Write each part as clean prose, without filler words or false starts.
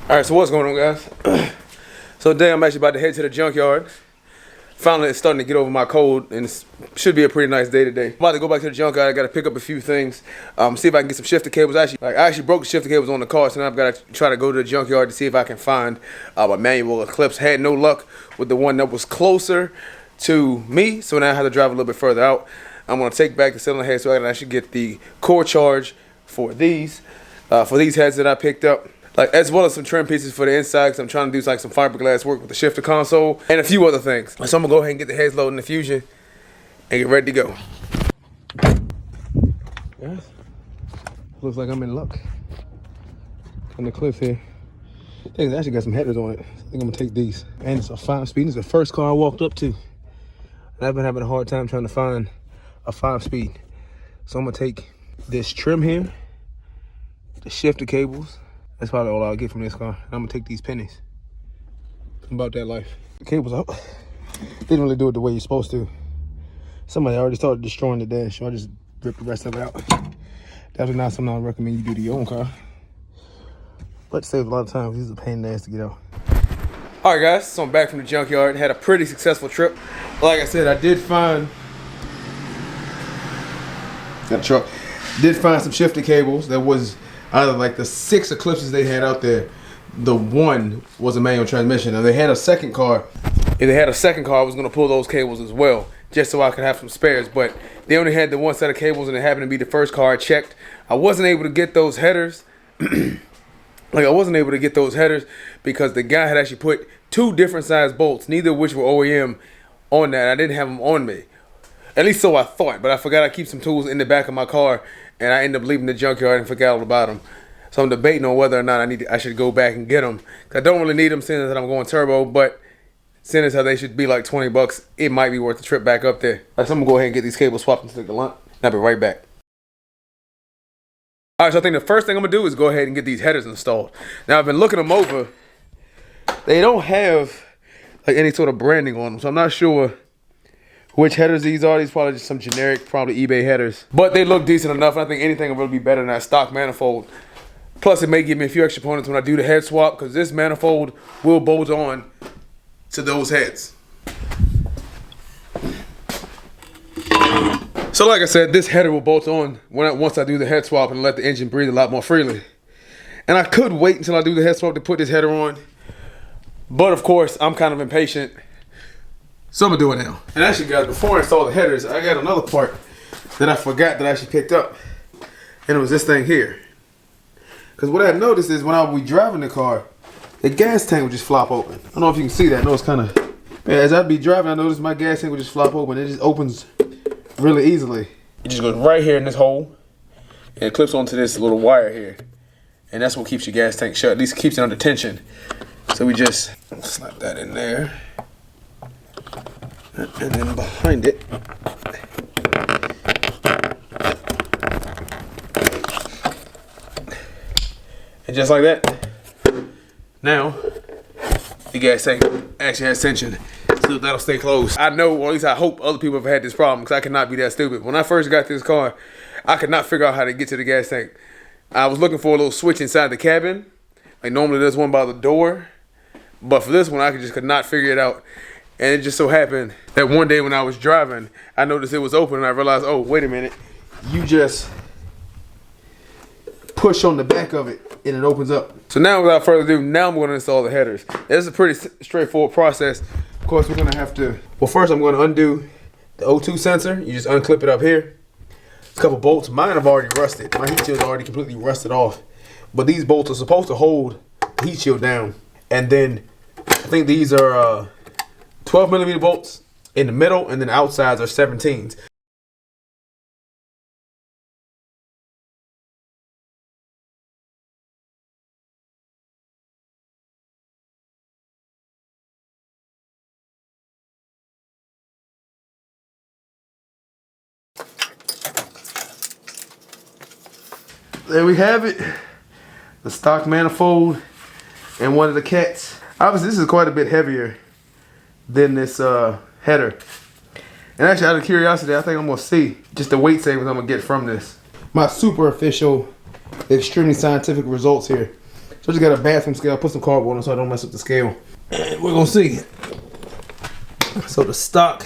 Alright, so what's going on, guys? So today I'm actually about to head to the junkyard. Finally, it's starting to get over my cold, and it should be a pretty nice day today. I'm about to go back to the junkyard. I got to pick up a few things. See if I can get some shifter cables. I actually broke the shifter cables on the car, so now I've got to try to go to the junkyard to see if I can find a manual Eclipse. Had no luck with the one that was closer to me, so now I have to drive a little bit further out. I'm going to take back the cylinder head so I can actually get the core charge for these heads that I picked up. As well as some trim pieces for the inside, because I'm trying to do some fiberglass work with the shifter console and a few other things. So I'm gonna go ahead and get the heads loaded in the Fusion and get ready to go. Guys, looks like I'm in luck on the Eclipse here. I think it's actually got some headers on it. I think I'm gonna take these. And it's a 5-speed. It's the first car I walked up to. And I've been having a hard time trying to find a 5-speed. So I'm gonna take this trim here, the shifter cables. That's probably all I'll get from this car. I'm gonna take these pennies. I'm about that life. The cable's up. Didn't really do it the way you're supposed to. Somebody already started destroying the dash, so I just ripped the rest of it out. Definitely not something I recommend you do to your own car. But it saves a lot of time. This is a pain in the ass to get out. All right, guys, so I'm back from the junkyard. Had a pretty successful trip. Like I said, I did find some shifter cables that was out of the 6 Eclipses they had out there. The one was a manual transmission. Now they had a second car. If they had a second car, I was gonna pull those cables as well, just so I could have some spares. But they only had the one set of cables, and it happened to be the first car I checked. I wasn't able to get those headers. I wasn't able to get those headers because the guy had actually put 2 different size bolts, neither of which were OEM, on that. I didn't have them on me. At least so I thought, but I forgot I keep some tools in the back of my car, and I ended up leaving the junkyard and forgot all about them. So I'm debating on whether or not I should go back and get them. I don't really need them, seeing that I'm going turbo, but seeing as how they should be like 20 bucks, it might be worth the trip back up there. So I'm gonna go ahead and get these cables swapped into the Galant, and I'll be right back. All right, so I think the first thing I'm gonna do is go ahead and get these headers installed. Now I've been looking them over. They don't have any sort of branding on them, so I'm not sure which headers these are. These probably just some generic, probably eBay headers. But they look decent enough, and I think anything will really be better than that stock manifold. Plus, it may give me a few extra points when I do the head swap, because this manifold will bolt on to those heads. So like I said, this header will bolt on once I do the head swap and let the engine breathe a lot more freely. And I could wait until I do the head swap to put this header on. But of course, I'm kind of impatient. So I'm gonna do it now. And actually, guys, before I install the headers, I got another part that I forgot that I actually picked up. And it was this thing here. Because what I noticed is when I would be driving the car, the gas tank would just flop open. I don't know if you can see that. I know it's kind of... As I'd be driving, I noticed my gas tank would just flop open. It just opens really easily. It just goes right here in this hole. And it clips onto this little wire here. And that's what keeps your gas tank shut. At least keeps it under tension. So we just slap that in there. And then behind it, and just like that, now the gas tank actually has tension, so that'll stay closed. I know, or at least I hope, other people have had this problem, because I cannot be that stupid. When I first got this car, I could not figure out how to get to the gas tank. I was looking for a little switch inside the cabin. Normally there's one by the door, but for this one I could not figure it out. And it just so happened that one day when I was driving, I noticed it was open, and I realized, oh, wait a minute. You just push on the back of it and it opens up. So now, without further ado, now I'm going to install the headers. This is a pretty straightforward process. Of course, we're going to have to, well, first I'm going to undo the O2 sensor. You just unclip it up here. A couple bolts. Mine have already rusted. My heat shield's already completely rusted off. But these bolts are supposed to hold the heat shield down. And then I think these are 12mm bolts in the middle, and then the outsides are 17s. There we have it. The stock manifold and one of the cats. Obviously, this is quite a bit heavier than this header. And actually, out of curiosity, I think I'm gonna see just the weight savings I'm gonna get from this. My super official, extremely scientific results here. So I just got a bathroom scale, put some cardboard on so I don't mess up the scale. And we're gonna see. So the stock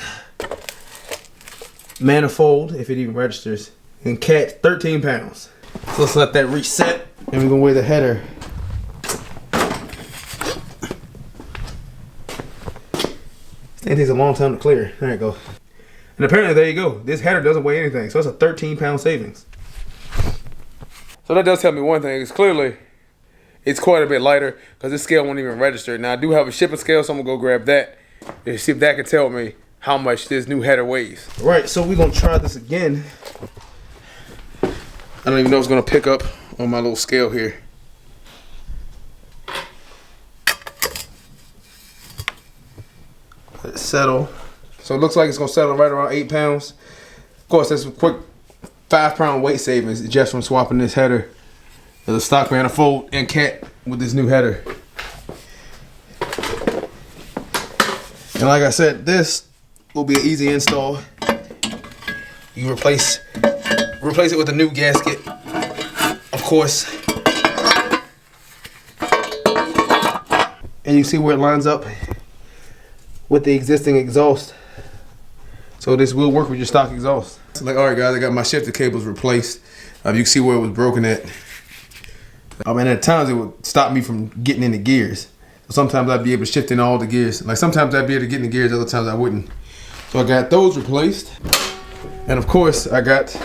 manifold, if it even registers, and cat 13 pounds. So let's let that reset, and we're gonna weigh the header. This thing takes a long time to clear. There you go. And apparently, there you go. This header doesn't weigh anything, so it's a 13-pound savings. So that does tell me one thing. It's clearly, it's quite a bit lighter because this scale won't even register. Now I do have a shipping scale, so I'm gonna go grab that and see if that can tell me how much this new header weighs. Right, so we're gonna try this again. I don't even know if it's gonna pick up on my little scale here. Let it settle. So it looks like it's gonna settle right around 8 pounds. Of course, that's a quick 5-pound weight savings just from swapping this header, the stock manifold and cat with this new header. And like I said, this will be an easy install. You replace it with a new gasket, of course. And you see where it lines up with the existing exhaust. So this will work with your stock exhaust. So like, all right guys, I got my shifter cables replaced. You can see where it was broken at. And at times it would stop me from getting in the gears. So sometimes I'd be able to shift in all the gears. Like sometimes I'd be able to get in the gears, other times I wouldn't. So I got those replaced. And of course I got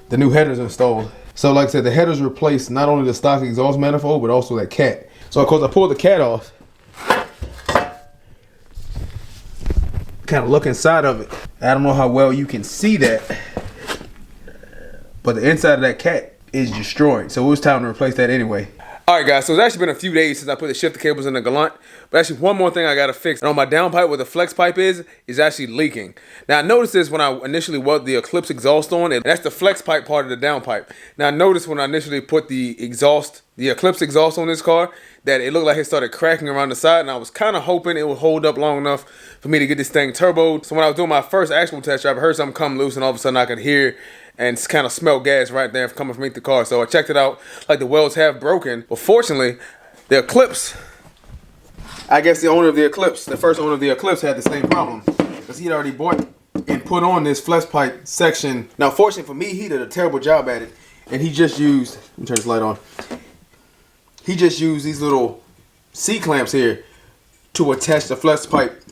the new headers installed. So like I said, the headers replaced not only the stock exhaust manifold, but also that cat. So of course I pulled the cat off. Kind of look inside of it. I don't know how well you can see that, but the inside of that cat is destroyed. So it was time to replace that anyway. Alright guys, so it's actually been a few days since I put the shifter cables in the Galant. But actually one more thing I gotta fix. And on my downpipe where the flex pipe is actually leaking. Now I noticed this when I initially welded the Eclipse exhaust on, and that's the flex pipe part of the downpipe. Now I noticed when I initially put the Eclipse exhaust on this car, that it looked like it started cracking around the side, and I was kind of hoping it would hold up long enough for me to get this thing turboed. So when I was doing my first actual test drive, I heard something come loose, and all of a sudden I could hear and kind of smell gas right there coming from underneath the car. So I checked it out, like the welds have broken. But fortunately, the Eclipse, I guess the owner of the Eclipse, the first owner of the Eclipse had the same problem, because he'd already bought and put on this flex pipe section. Now fortunately for me, he did a terrible job at it, and he just used, let me turn this light on. He just used these little C-clamps here to attach the flex pipe,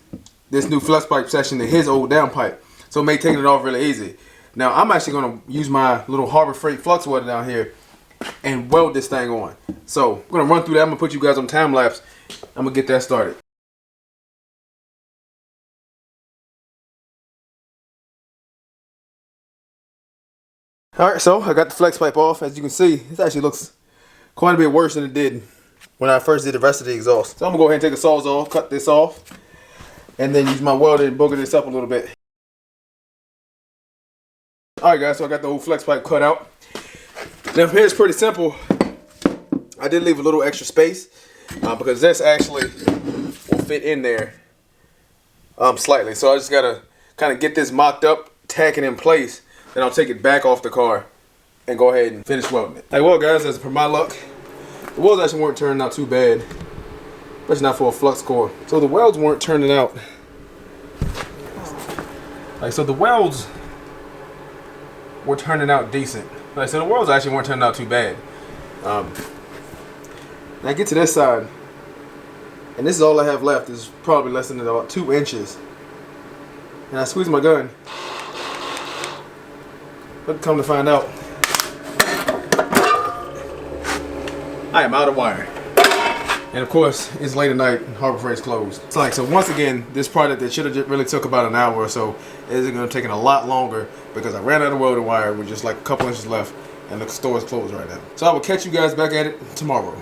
this new flex pipe section, to his old downpipe. So it made taking it off really easy. Now I'm actually gonna use my little Harbor Freight flux welder down here and weld this thing on. So I'm gonna run through that. I'm gonna put you guys on time lapse. I'm gonna get that started. Alright, so I got the flex pipe off. As you can see, it actually looks quite a bit worse than it did when I first did the rest of the exhaust. So I'm gonna go ahead and take the Sawzall, cut this off, and then use my welder and booger this up a little bit. Alright guys, so I got the old flex pipe cut out. Now from here it's pretty simple. I did leave a little extra space because this actually will fit in there slightly. So I just gotta kind of get this mocked up, tack it in place, then I'll take it back off the car and go ahead and finish welding it. Like, well guys, as per my luck, the welds actually weren't turning out too bad, especially not for a flux core. So the welds weren't turning out. Like, so the welds were turning out decent. Like, so the welds actually weren't turning out too bad. Now I get to this side, and this is all I have left. Is probably less than about 2 inches. And I squeeze my gun. But come to find out, I am out of wire. And of course, it's late at night and Harbor Freight's closed. It's like, so once again, this project that should have really took about an hour or so is going to take a lot longer because I ran out of welding wire with just like a couple inches left and the store is closed right now. So I will catch you guys back at it tomorrow.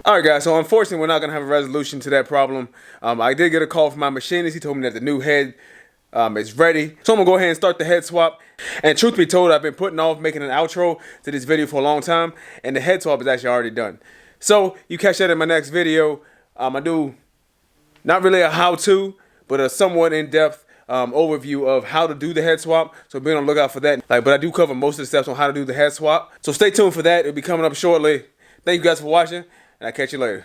Alright guys, so unfortunately we're not going to have a resolution to that problem. I did get a call from my machinist. He told me that the new head is ready. So I'm going to go ahead and start the head swap. And truth be told, I've been putting off making an outro to this video for a long time, and the head swap is actually already done. So you catch that in my next video. I do not really a how-to, but a somewhat in-depth overview of how to do the head swap. So be on the lookout for that. But I do cover most of the steps on how to do the head swap. So stay tuned for that. It'll be coming up shortly. Thank you guys for watching, and And I'll catch you later.